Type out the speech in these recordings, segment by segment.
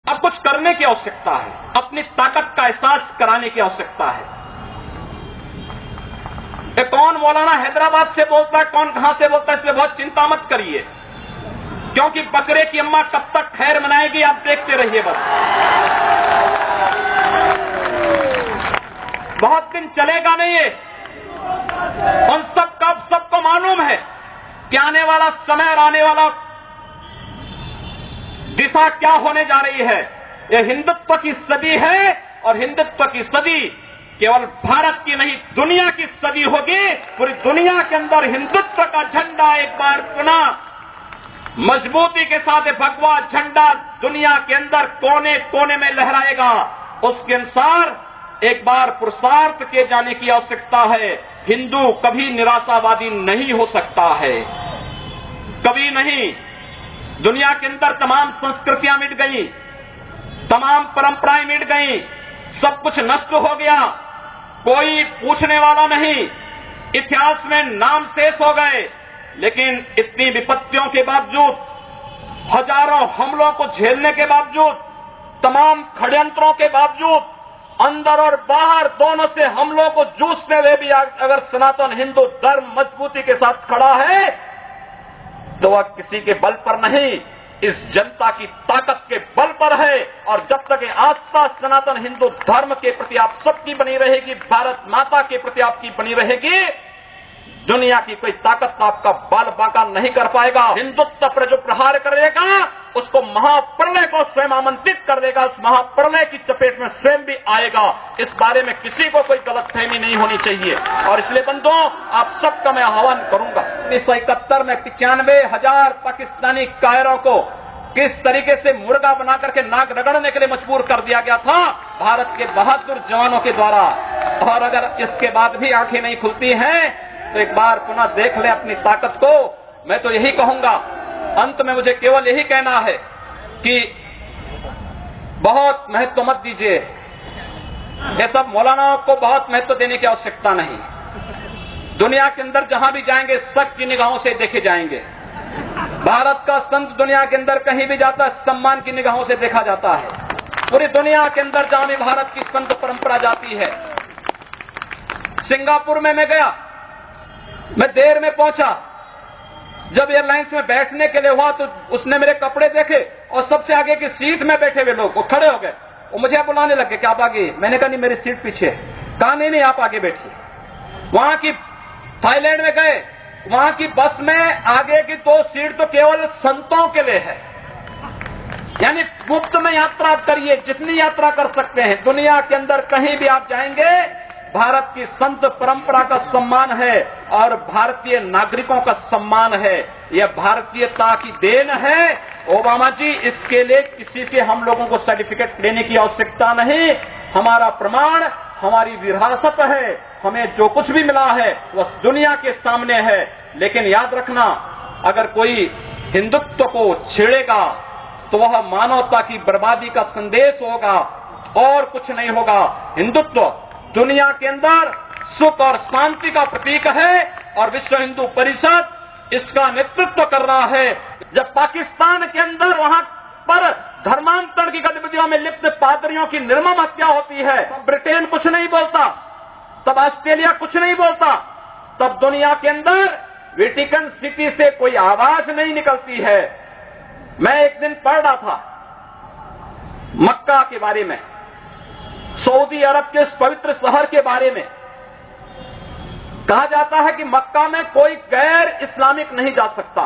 अब कुछ करने की आवश्यकता है, अपनी ताकत का एहसास कराने की आवश्यकता है। कौन मौलाना हैदराबाद से बोलता है, कौन कहां से बोलता है, इसलिए बहुत चिंता मत करिए, क्योंकि बकरे की अम्मा कब तक खैर मनाएगी आप देखते रहिए। बस बहुत दिन चलेगा नहीं ये। उन सबको मालूम है कि आने वाला समय और आने वाला दिशा क्या होने जा रही है। यह हिंदुत्व की सदी है और हिंदुत्व की सदी केवल भारत की नहीं दुनिया की सदी होगी। पूरी दुनिया के अंदर हिंदुत्व का झंडा एक बार पुनः मजबूती के साथ भगवा झंडा दुनिया के अंदर कोने कोने में लहराएगा। उसके अनुसार एक बार पुरुषार्थ किए जाने की आवश्यकता है। हिंदू कभी निराशावादी नहीं हो सकता है, कभी नहीं। दुनिया के अंदर तमाम संस्कृतियां मिट गई, तमाम परंपराएं मिट गई, सब कुछ नष्ट हो गया, कोई पूछने वाला नहीं, इतिहास में नाम शेष हो गए। लेकिन इतनी विपत्तियों के बावजूद, हजारों हमलों को झेलने के बावजूद, तमाम षड्यंत्रों के बावजूद, अंदर और बाहर दोनों से हमलों को जूझते हुए भी अगर सनातन हिंदू धर्म मजबूती के साथ खड़ा है तो वह किसी के बल पर नहीं, इस जनता की ताकत के बल पर है। और जब तक ये आस्था सनातन हिंदू धर्म के प्रति आप सबकी बनी रहेगी, भारत माता के प्रति आपकी बनी रहेगी, दुनिया की कोई ताकत आपका बाल बांका नहीं कर पाएगा। हिंदुत्व पर जो प्रहार करेगा उसको महाप्रलय को स्वयं आमंत्रित कर देगा, उस महाप्रलय की चपेट में स्वयं भी आएगा। इस बारे में किसी को कोई गलतफहमी नहीं होनी चाहिए। और इसलिए बंधुओं, आप सबका मैं आह्वान करूंगा, 1971 में 95,000 पाकिस्तानी कायरों को किस तरीके से मुर्गा बना करके नाक रगड़ने के लिए मजबूर कर दिया गया था भारत के बहादुर जवानों के द्वारा। और अगर इसके बाद भी आंखें नहीं खुलती हैं तो एक बार पुनः देख ले अपनी ताकत को। मैं तो यही कहूंगा, अंत में मुझे केवल यही कहना है कि बहुत महत्व मत दीजिए, ये सब मौलानाओं को बहुत महत्व देने की आवश्यकता नहीं। दुनिया के अंदर जहां भी जाएंगे शक की निगाहों से देखे जाएंगे। भारत का संत दुनिया के अंदर कहीं भी जाता है सम्मान की निगाहों से देखा जाता है। पूरी दुनिया के अंदर जहां भी भारत की संत परंपरा जाती है। सिंगापुर में मैं गया, मैं देर में पहुंचा, जब एयरलाइंस में बैठने के लिए हुआ तो उसने मेरे कपड़े देखे और सबसे आगे की सीट में बैठे हुए लोग वो खड़े हो गए, वो मुझे बुलाने लगे कि आप आगे। मैंने कहा नहीं, मेरी सीट पीछे। कहा नहीं आप आगे बैठिए। वहां की थाईलैंड में गए, वहां की बस में आगे की 2 सीट तो केवल संतों के लिए है, यानी मुफ्त में यात्रा आप करिए, जितनी यात्रा कर सकते हैं। दुनिया के अंदर कहीं भी आप जाएंगे, भारत की संत परंपरा का सम्मान है और भारतीय नागरिकों का सम्मान है। यह भारतीयता की देन है। ओबामा जी, इसके लिए किसी से हम लोगों को सर्टिफिकेट लेने की आवश्यकता नहीं। हमारा प्रमाण हमारी विरासत है, हमें जो कुछ भी मिला है वह दुनिया के सामने है। लेकिन याद रखना, अगर कोई हिंदुत्व को छेड़ेगा तो वह मानवता की बर्बादी का संदेश होगा और कुछ नहीं होगा। हिंदुत्व दुनिया के अंदर सुख और शांति का प्रतीक है और विश्व हिंदू परिषद इसका नेतृत्व कर रहा है। जब पाकिस्तान के अंदर वहां पर धर्मांतरण की गतिविधियों में लिप्त पादरियों की निर्मम हत्या होती है, तब ब्रिटेन कुछ नहीं बोलता, तब ऑस्ट्रेलिया कुछ नहीं बोलता, तब दुनिया के अंदर वेटिकन सिटी से कोई आवाज नहीं निकलती है। मैं एक दिन पढ़ रहा था मक्का के बारे में, सऊदी अरब के इस पवित्र शहर के बारे में। कहा जाता है कि मक्का में कोई गैर इस्लामिक नहीं जा सकता,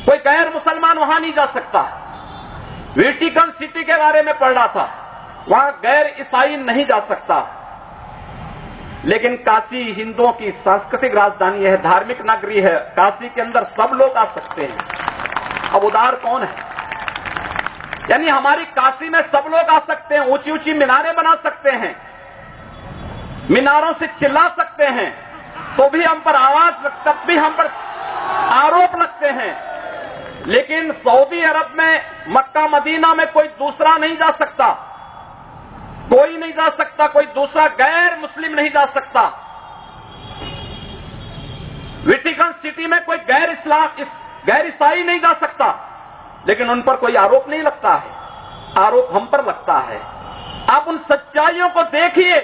कोई गैर मुसलमान वहां नहीं जा सकता। वेटिकन सिटी के बारे में पढ़ रहा था, वहां गैर ईसाई नहीं जा सकता। लेकिन काशी हिंदुओं की सांस्कृतिक राजधानी है, धार्मिक नगरी है, काशी के अंदर सब लोग आ सकते हैं। अब उदार कौन है? यानी हमारी काशी में सब लोग आ सकते हैं, ऊंची ऊंची मीनारें बना सकते हैं, मीनारों से चिल्ला सकते हैं, तो भी हम पर आवाज, तब भी हम पर आरोप लगते हैं। लेकिन सऊदी अरब में, मक्का मदीना में कोई दूसरा नहीं जा सकता, कोई नहीं जा सकता, कोई दूसरा गैर मुस्लिम नहीं जा सकता। वेटिकन सिटी में कोई गैर ईसाई नहीं जा सकता। लेकिन उन पर कोई आरोप नहीं लगता है, आरोप हम पर लगता है। आप उन सच्चाइयों को देखिए